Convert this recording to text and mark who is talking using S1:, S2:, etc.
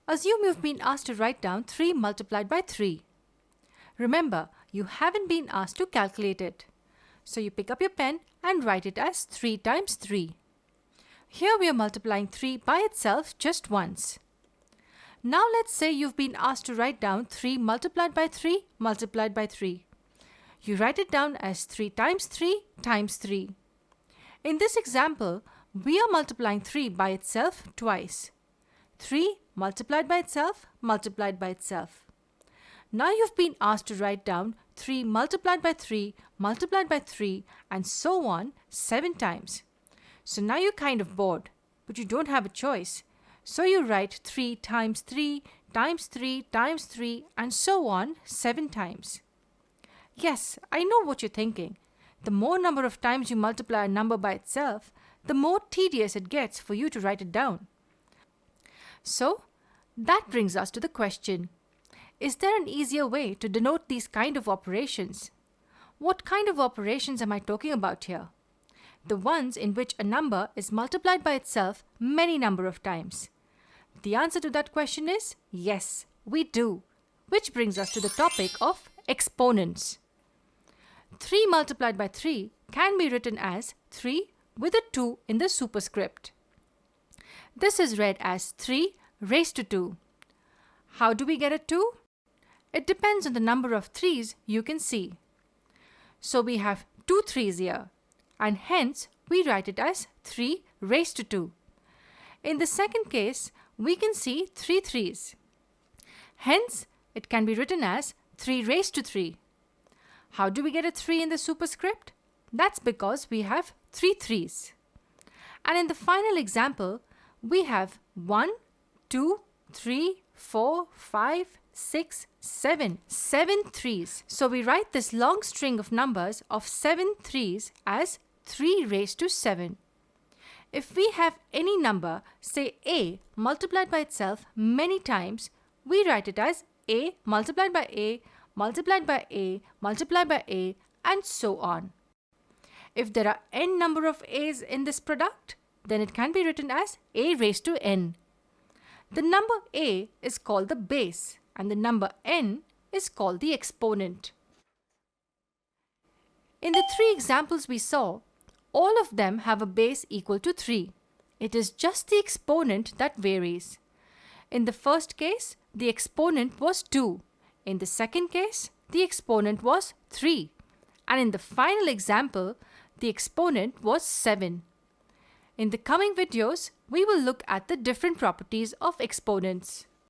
S1: Assume you've been asked to write down 3 multiplied by 3. Remember, you haven't been asked to calculate it. So you pick up your pen and write it as 3 times 3. Here we are multiplying 3 by itself just once. Now let's say you've been asked to write down 3 multiplied by 3 multiplied by 3. You write it down as 3 times 3 times 3. In this example, we are multiplying 3 by itself twice. 3 multiplied by itself multiplied by itself. Now you've been asked to write down 3 multiplied by 3 multiplied by 3 and so on 7 times. So now you're kind of bored, but you don't have a choice. So you write 3 times 3 times 3 times 3 and so on 7 times. Yes, I know what you're thinking. The more number of times you multiply a number by itself, the more tedious it gets for you to write it down. So, that brings us to the question, is there an easier way to denote these kind of operations? What kind of operations am I talking about here? The ones in which a number is multiplied by itself many number of times. The answer to that question is yes, we do. Which brings us to the topic of exponents. 3 multiplied by 3 can be written as 3 with a 2 in the superscript. This is read as 3 raised to 2. How do we get a 2? It depends on the number of 3's you can see. So we have 2 3's here, and hence we write it as 3 raised to 2. In the second case, we can see 3 3's. Hence, it can be written as 3 raised to 3. How do we get a 3 in the superscript? That's because we have 3 3's. And in the final example, we have 1, 2, 3, 4, 5, 6, 7. 7 3's. So we write this long string of numbers of 7 3's as 3 raised to 7. If we have any number, say a, multiplied by itself many times, we write it as a multiplied by a, multiplied by a, multiplied by a, and so on. If there are n number of a's in this product, then it can be written as a raised to n. The number a is called the base and the number n is called the exponent. In the 3 examples we saw, all of them have a base equal to 3. It is just the exponent that varies. In the first case, the exponent was 2. In the second case, the exponent was 3. And in the final example, the exponent was 7. In the coming videos, we will look at the different properties of exponents.